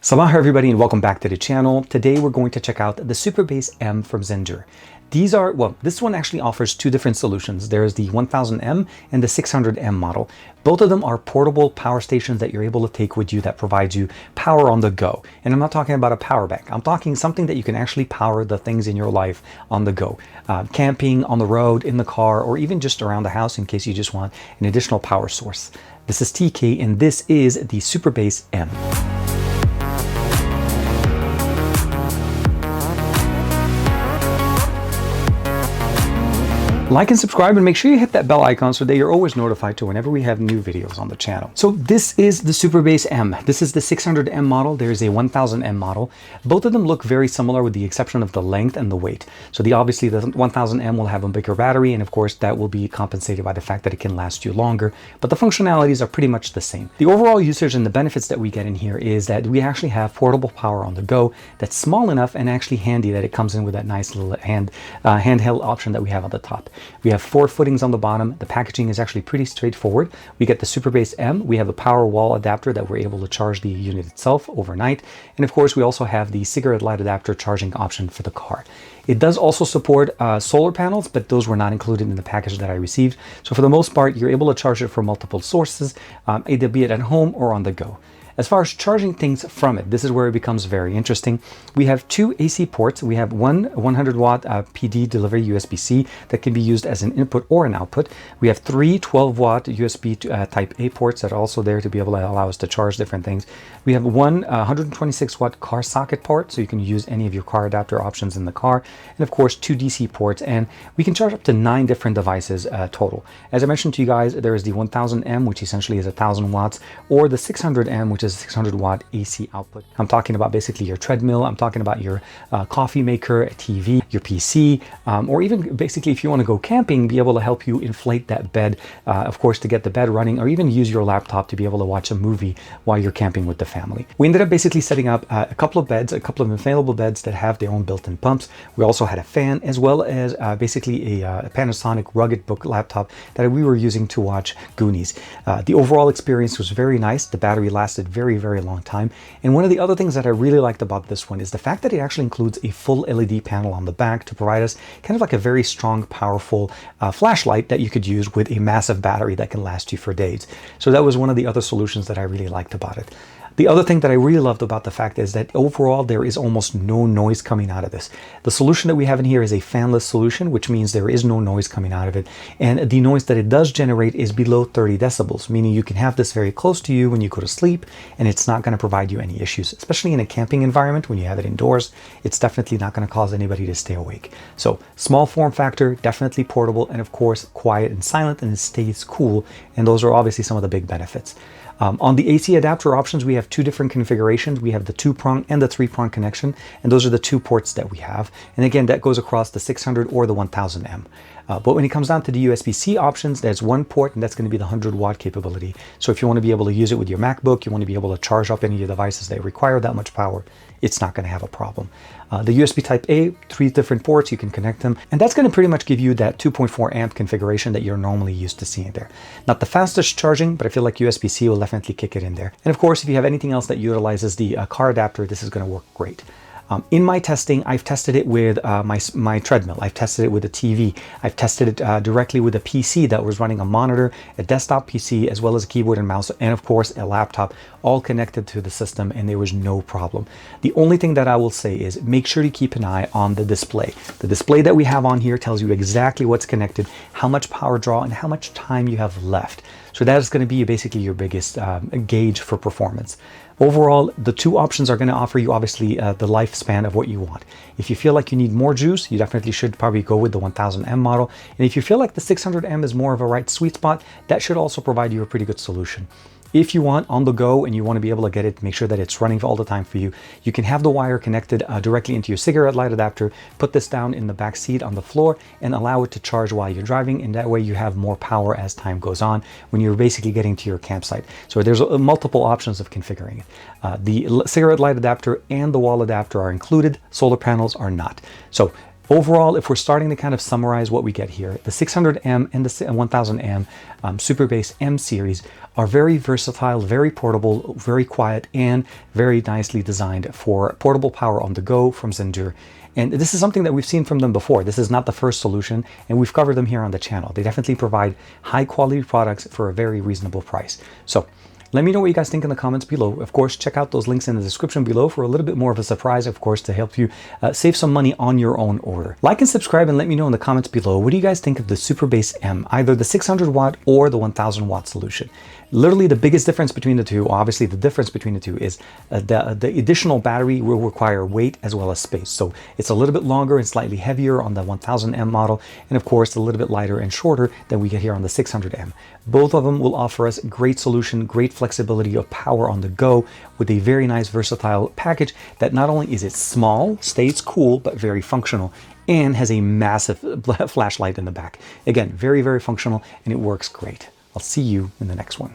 Salah everybody and welcome back to the channel. Today we're going to check out the Superbase M from Zendure. These are, well, this one actually offers two different solutions. There's the 1000M and the 600M model. Both of them are portable power stations that you're able to take with you that provides you power on the go. And I'm not talking about a power bank. I'm talking something that you can actually power the things in your life on the go. Camping, on the road, in the car, or even just around the house in case you just want an additional power source. This is TK and this is the Superbase M. Like and subscribe and make sure you hit that bell icon so that you're always notified to whenever we have new videos on the channel. So this is the Superbase M. This is the 600M model. There is a 1000M model. Both of them look very similar with the exception of the length and the weight. So obviously the 1000M will have a bigger battery, and of course that will be compensated by the fact that it can last you longer, but the functionalities are pretty much the same. The overall usage and the benefits that we get in here is that we actually have portable power on the go that's small enough and actually handy that it comes in with that nice little handheld option that we have on the top. We have 4 footings on the bottom. The packaging is actually pretty straightforward. We get the Superbase M. We have a power wall adapter that we're able to charge the unit itself overnight. And of course, we also have the cigarette light adapter charging option for the car. It does also support solar panels, but those were not included in the package that I received. So for the most part, you're able to charge it from multiple sources, either be it at home or on the go. As far as charging things from it, this is where it becomes very interesting. We have 2 AC ports. We have one 100 watt PD delivery USB-C that can be used as an input or an output. We have 3 12 watt USB type A ports that are also there to be able to allow us to charge different things. We have one 126 watt car socket port, so you can use any of your car adapter options in the car. And of course, 2 DC ports, and we can charge up to 9 different devices total. As I mentioned to you guys, there is the 1000M, which essentially is 1000 watts, or the 600M, which is 600 watt AC output. I'm talking about basically your treadmill. I'm talking about your coffee maker, a TV, your PC, or even basically if you want to go camping, be able to help you inflate that bed, of course, to get the bed running, or even use your laptop to be able to watch a movie while you're camping with the family. We ended up basically setting up a couple of beds, a couple of inflatable beds that have their own built-in pumps. We also had a fan, as well as basically a Panasonic rugged book laptop that we were using to watch Goonies. The overall experience was very nice. The battery lasted very long time. And one of the other things that I really liked about this one is the fact that it actually includes a full LED panel on the back to provide us kind of like a very strong, powerful flashlight that you could use with a massive battery that can last you for days. So that was one of the other solutions that I really liked about it. The other thing that I really loved about the fact is that overall there is almost no noise coming out of this. The solution that we have in here is a fanless solution, which means there is no noise coming out of it. And the noise that it does generate is below 30 decibels, meaning you can have this very close to you when you go to sleep, and it's not going to provide you any issues, especially in a camping environment. When you have it indoors, it's definitely not going to cause anybody to stay awake. So small form factor, definitely portable, and of course quiet and silent, and it stays cool. And those are obviously some of the big benefits. On the AC adapter options, we have 2 different configurations. We have the 2-prong and the 3-prong connection, and those are the 2 ports that we have. And again, that goes across the 600 or the 1000M. But when it comes down to the USB-C options, there's 1 port, and that's going to be the 100 watt capability. So if you want to be able to use it with your MacBook, you want to be able to charge up any of your devices that require that much power, it's not going to have a problem. The USB type A, 3 different ports, you can connect them, and that's going to pretty much give you that 2.4 amp configuration that you're normally used to seeing there. Not the fastest charging, but I feel like USB-C will definitely kick it in there. And of course, if you have anything else that utilizes the car adapter, this is going to work great. In my testing, I've tested it with my treadmill. I've tested it with a TV. I've tested it directly with a PC that was running a monitor, a desktop PC, as well as a keyboard and mouse, and of course a laptop, all connected to the system, and there was no problem. The only thing that I will say is make sure to keep an eye on the display. The display that we have on here tells you exactly what's connected, how much power draw, and how much time you have left. So that is going to be basically your biggest gauge for performance. Overall, the 2 options are going to offer you obviously the lifespan of what you want. If you feel like you need more juice, you definitely should probably go with the 1000M model. And if you feel like the 600M is more of a right sweet spot, that should also provide you a pretty good solution. If you want on the go and you want to be able to get it, make sure that it's running all the time for you, you can have the wire connected directly into your cigarette light adapter, put this down in the back seat on the floor, and allow it to charge while you're driving, and that way you have more power as time goes on when you're basically getting to your campsite. So there's multiple options of configuring it. The cigarette light adapter and the wall adapter are included, solar panels are not. So Overall, if we're starting to kind of summarize what we get here, the 600M and the 1000M Superbase M series are very versatile, very portable, very quiet, and very nicely designed for portable power on the go from Zendure. And this is something that we've seen from them before. This is not the first solution, and we've covered them here on the channel. They definitely provide high quality products for a very reasonable price. So let me know what you guys think in the comments below. Of course, check out those links in the description below for a little bit more of a surprise, of course, to help you save some money on your own order. Like and subscribe and let me know in the comments below, what do you guys think of the Superbase M, either the 600 watt or the 1000 watt solution? Literally the biggest difference between the two, obviously the difference between the two is the additional battery will require weight as well as space. So it's a little bit longer and slightly heavier on the 1000M model, and of course a little bit lighter and shorter than we get here on the 600M. Both of them will offer us great solution, great flexibility of power on the go with a very nice versatile package that not only is it small, stays cool, but very functional, and has a massive flashlight in the back. Again, very, very functional, and it works great. I'll see you in the next one.